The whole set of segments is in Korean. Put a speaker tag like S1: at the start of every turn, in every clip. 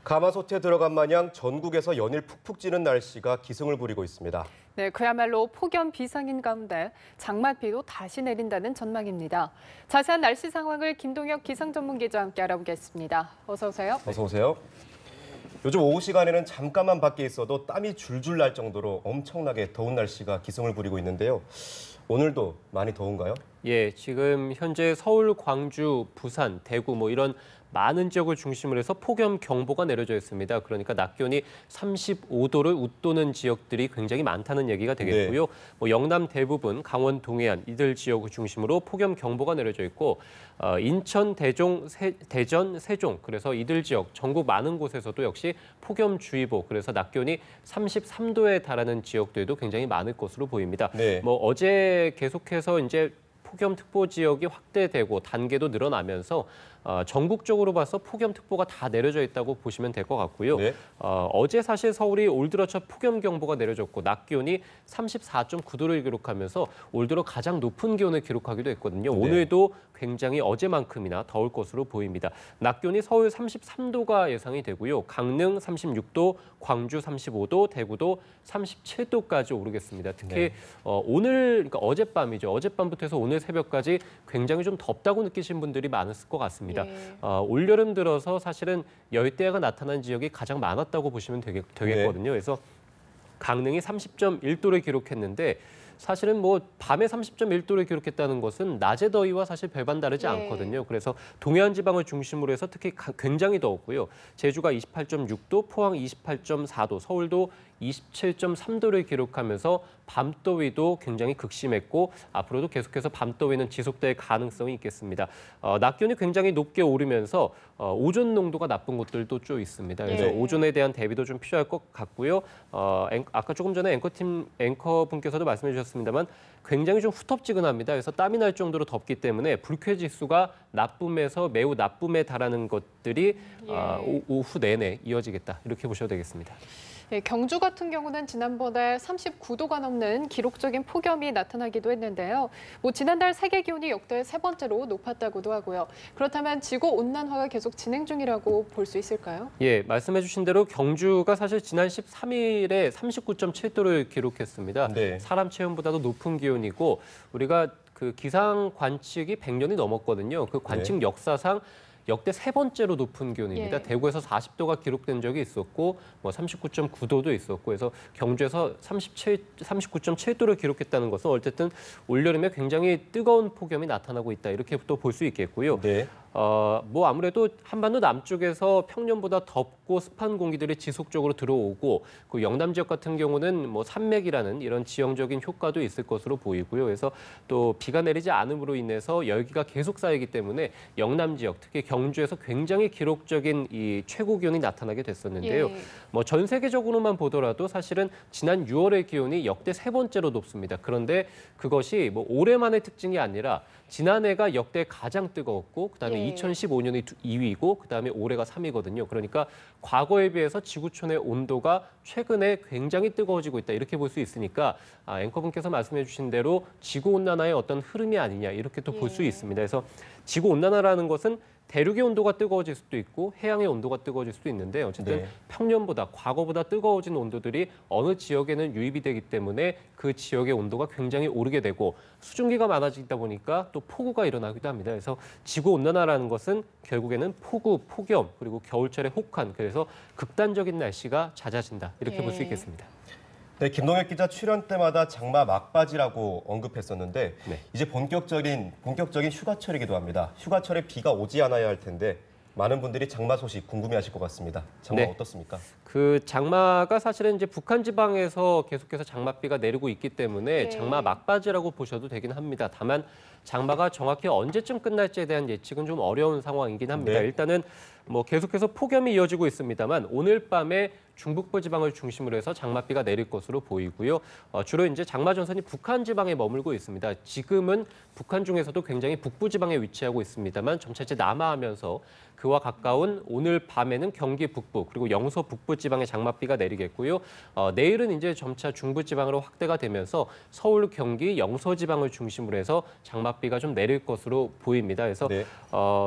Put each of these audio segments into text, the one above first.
S1: 가마솥에 들어간 마냥 전국에서 연일 푹푹 찌는 날씨가 기승을 부리고 있습니다.
S2: 네, 그야말로 폭염 비상인 가운데 장맛비도 다시 내린다는 전망입니다. 자세한 날씨 상황을 김동혁 기상전문기자와 함께 알아보겠습니다. 어서 오세요.
S1: 어서 오세요. 요즘 오후 시간에는 잠깐만 밖에 있어도 땀이 줄줄 날 정도로 엄청나게 더운 날씨가 기승을 부리고 있는데요. 오늘도 많이 더운가요?
S3: 예, 지금 현재 서울, 광주, 부산, 대구 이런 많은 지역을 중심으로 해서 폭염 경보가 내려져 있습니다. 그러니까 낮 기온이 35도를 웃도는 지역들이 굉장히 많다는 얘기가 되겠고요. 영남 대부분, 강원 동해안 이들 지역을 중심으로 폭염 경보가 내려져 있고 인천, 대전, 세종 그래서 이들 지역 전국 많은 곳에서도 역시 폭염주의보 그래서 낮 기온이 33도에 달하는 지역들도 굉장히 많을 것으로 보입니다.
S1: 네.
S3: 어제 계속해서 이제 폭염특보 지역이 확대되고 단계도 늘어나면서 전국적으로 봐서 폭염특보가 다 내려져 있다고 보시면 될 것 같고요.
S1: 네.
S3: 어제 사실 서울이 올 들어 첫 폭염경보가 내려졌고 낮 기온이 34.9도를 기록하면서 올 들어 가장 높은 기온을 기록하기도 했거든요.
S1: 네.
S3: 오늘도 굉장히 어제만큼이나 더울 것으로 보입니다. 낮 기온이 서울 33도가 예상이 되고요. 강릉 36도, 광주 35도, 대구도 37도까지 오르겠습니다. 특히
S1: 네.
S3: 오늘, 그러니까 어젯밤이죠. 어젯밤부터 해서 오늘 새벽까지 굉장히 좀 덥다고 느끼신 분들이 많았을 것 같습니다.
S2: 예.
S3: 올여름 들어서 사실은 열대야가 나타난 지역이 가장 많았다고 보시면 되겠거든요. 그래서 강릉이 30.1도를 기록했는데 사실은 밤에 30.1도를 기록했다는 것은 낮의 더위와 사실 별반 다르지
S2: 예.
S3: 않거든요. 그래서 동해안 지방을 중심으로 해서 특히 굉장히 더웠고요. 제주가 28.6도, 포항 28.4도, 서울도 27.3도를 기록하면서 밤더위도 굉장히 극심했고 앞으로도 계속해서 밤더위는 지속될 가능성이 있겠습니다. 낮 기온이 굉장히 높게 오르면서 오존 농도가 나쁜 곳들도 좀 있습니다. 그래서
S2: 예.
S3: 오존에 대한 대비도 좀 필요할 것 같고요. 아까 조금 전에 앵커분께서도 말씀해 주셨습니다만 굉장히 좀 후텁지근합니다. 그래서 땀이 날 정도로 덥기 때문에 불쾌지수가 나쁨에서 매우 나쁨에 달하는 것들이 오후 내내 이어지겠다. 이렇게 보셔도 되겠습니다.
S2: 예, 경주 같은 경우는 지난번에 39도가 넘는 기록적인 폭염이 나타나기도 했는데요. 지난달 세계 기온이 역대 세 번째로 높았다고도 하고요. 그렇다면 지구 온난화가 계속 진행 중이라고 볼 수 있을까요?
S3: 예, 말씀해 주신 대로 경주가 사실 지난 13일에 39.7도를 기록했습니다.
S1: 네.
S3: 사람 체온보다도 높은 기온이고 우리가 그 기상 관측이 100년이 넘었거든요. 그 관측 역사상 역대 세 번째로 높은 기온입니다.
S2: 예.
S3: 대구에서 40도가 기록된 적이 있었고 39.9도도 있었고 그래서 경주에서 39.7도를 기록했다는 것은 어쨌든 올여름에 굉장히 뜨거운 폭염이 나타나고 있다. 이렇게 또 볼 수 있겠고요.
S1: 네.
S3: 아무래도 한반도 남쪽에서 평년보다 덥고 습한 공기들이 지속적으로 들어오고 그 영남 지역 같은 경우는 산맥이라는 이런 지형적인 효과도 있을 것으로 보이고요. 그래서 또 비가 내리지 않음으로 인해서 열기가 계속 쌓이기 때문에 영남 지역, 특히 경주에서 굉장히 기록적인 이 최고 기온이 나타나게 됐었는데요.
S2: 예.
S3: 전 세계적으로만 보더라도 사실은 지난 6월의 기온이 역대 세 번째로 높습니다. 그런데 그것이 올해만의 특징이 아니라 지난해가 역대 가장 뜨거웠고 그다음에
S2: 예.
S3: 2015년이 2위고 그다음에 올해가 3위거든요. 그러니까 과거에 비해서 지구촌의 온도가 최근에 굉장히 뜨거워지고 있다. 이렇게 볼 수 있으니까 앵커분께서 말씀해 주신 대로 지구온난화의 어떤 흐름이 아니냐 이렇게 또 볼 수
S2: 예.
S3: 있습니다. 그래서 지구온난화라는 것은 대륙의 온도가 뜨거워질 수도 있고 해양의 온도가 뜨거워질 수도 있는데 어쨌든
S1: 네.
S3: 평년보다 과거보다 뜨거워진 온도들이 어느 지역에는 유입이 되기 때문에 그 지역의 온도가 굉장히 오르게 되고 수증기가 많아지다 보니까 또 폭우가 일어나기도 합니다. 그래서 지구온난화라는 것은 결국에는 폭우, 폭염 그리고 겨울철의 혹한 그래서 극단적인 날씨가 잦아진다 이렇게 볼 수
S2: 예.
S3: 있겠습니다.
S1: 네, 김동혁 기자 출연 때마다 장마 막바지라고 언급했었는데
S3: 네.
S1: 이제 본격적인 휴가철이기도 합니다. 휴가철에 비가 오지 않아야 할 텐데 많은 분들이 장마 소식 궁금해하실 것 같습니다. 장마
S3: 네.
S1: 어떻습니까?
S3: 그 장마가 사실은 이제 북한 지방에서 계속해서 장맛비가 내리고 있기 때문에
S2: 네.
S3: 장마 막바지라고 보셔도 되긴 합니다. 다만 장마가 정확히 언제쯤 끝날지에 대한 예측은 좀 어려운 상황이긴 합니다.
S1: 네.
S3: 일단은 계속해서 폭염이 이어지고 있습니다만 오늘 밤에 중북부 지방을 중심으로 해서 장맛비가 내릴 것으로 보이고요. 주로 이제 장마 전선이 북한 지방에 머물고 있습니다. 지금은 북한 중에서도 굉장히 북부 지방에 위치하고 있습니다만 점차 이제 남하하면서 그와 가까운 오늘 밤에는 경기 북부 그리고 영서 북부 지방에 장맛비가 내리겠고요. 내일은 이제 점차 중부 지방으로 확대가 되면서 서울, 경기, 영서 지방을 중심으로 해서 장마 장맛비가 좀 내릴 것으로 보입니다. 그래서
S1: 네.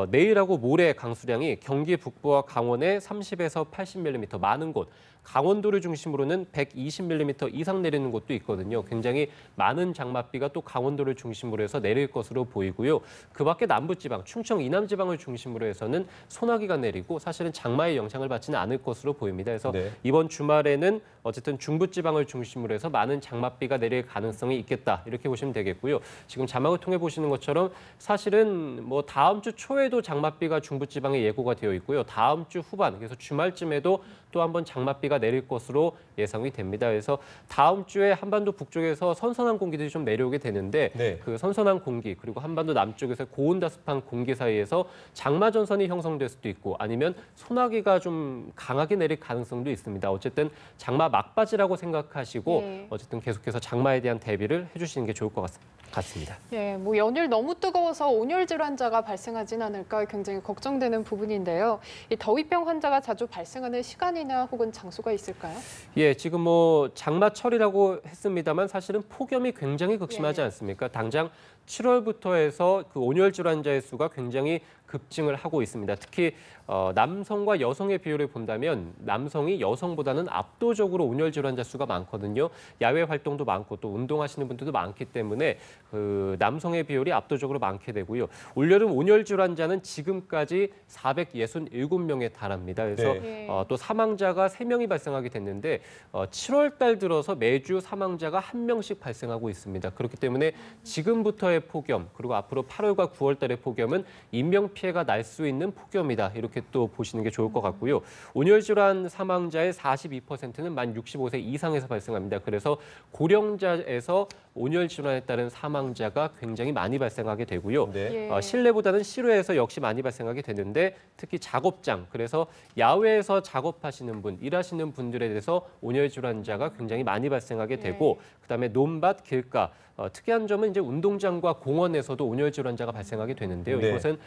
S3: 내일하고 모레 강수량이 경기 북부와 강원에 30에서 80mm, 많은 곳, 강원도를 중심으로는 120mm 이상 내리는 곳도 있거든요. 굉장히 많은 장맛비가 또 강원도를 중심으로 해서 내릴 것으로 보이고요. 그 밖에 남부지방, 충청 이남지방을 중심으로 해서는 소나기가 내리고 사실은 장마의 영향을 받지는 않을 것으로 보입니다. 그래서
S1: 네.
S3: 이번 주말에는 어쨌든 중부지방을 중심으로 해서 많은 장맛비가 내릴 가능성이 있겠다. 이렇게 보시면 되겠고요. 지금 자막을 통해 보시는 것처럼 사실은 뭐 다음 주 초에도 장맛비가 중부지방에 예고가 되어 있고요. 다음 주 후반, 그래서 주말쯤에도 또 한 번 장맛비가 내릴 것으로 예상이 됩니다. 그래서 다음 주에 한반도 북쪽에서 선선한 공기들이 좀 내려오게 되는데
S1: 네.
S3: 그 선선한 공기 그리고 한반도 남쪽에서 고온다습한 공기 사이에서 장마 전선이 형성될 수도 있고 아니면 소나기가 좀 강하게 내릴 가능성도 있습니다. 어쨌든 장마 막바지라고 생각하시고
S2: 네.
S3: 어쨌든 계속해서 장마에 대한 대비를 해주시는 게 좋을 것 같습니다.
S2: 예, 뭐 연일 너무 뜨거워서 온열 질환자가 발생하진 않을까 굉장히 걱정되는 부분인데요. 이 더위병 환자가 자주 발생하는 시간이나 혹은 장소가 있을까요?
S3: 예, 지금 뭐 장마철이라고 했습니다만 사실은 폭염이 굉장히 극심하지
S2: 예.
S3: 않습니까? 당장 7월부터 해서 그 온열 질환자의 수가 굉장히 급증을 하고 있습니다. 특히 남성과 여성의 비율을 본다면 남성이 여성보다는 압도적으로 온열 질환자 수가 많거든요. 야외 활동도 많고 또 운동하시는 분들도 많기 때문에 그 남성의 비율이 압도적으로 많게 되고요. 올여름 온열 질환자는 지금까지 467명에 달합니다. 그래서
S2: 네.
S3: 또 사망자가 3명이 발생하게 됐는데 7월 달 들어서 매주 사망자가 1명씩 발생하고 있습니다. 그렇기 때문에 지금부터의 폭염 그리고 앞으로 8월과 9월 달의 폭염은 인명 피해가 날 수 있는 폭염이다. 이렇게 또 보시는 게 좋을 것 같고요. 온열 질환 사망자의 42%는 만 65세 이상에서 발생합니다. 그래서 고령자에서 온열 질환에 따른 사망자가 굉장히 많이 발생하게 되고요.
S1: 네.
S2: 예.
S3: 실내보다는 실외에서 역시 많이 발생하게 되는데 특히 작업장, 그래서 야외에서 작업하시는 분, 일하시는 분들에 대해서 온열 질환자가 굉장히 많이 발생하게 되고 그다음에 논밭, 길가, 특이한 점은 이제 운동장과 공원에서도 온열 질환자가 발생하게 되는데요.
S1: 네.
S3: 이것은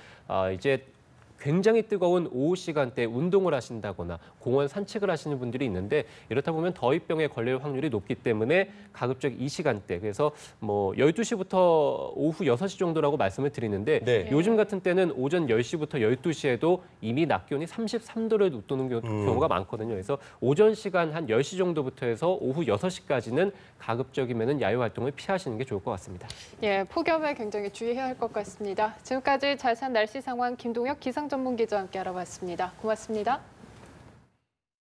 S3: 이제 굉장히 뜨거운 오후 시간대에 운동을 하신다거나 공원 산책을 하시는 분들이 있는데 이렇다 보면 더위병에 걸릴 확률이 높기 때문에 가급적 이 시간대 그래서 뭐 12시부터 오후 6시 정도라고 말씀을 드리는데
S1: 네.
S3: 요즘 같은 때는 오전 10시부터 12시에도 이미 낮 기온이 33도를 웃도는 경우가 많거든요. 그래서 오전 시간 한 10시 정도부터 해서 오후 6시까지는 가급적이면 야외 활동을 피하시는 게 좋을 것 같습니다.
S2: 예, 폭염에 굉장히 주의해야 할 것 같습니다. 지금까지 잘산 날씨 상황 김동혁 기상 전문 기자와 함께 알아봤습니다. 고맙습니다.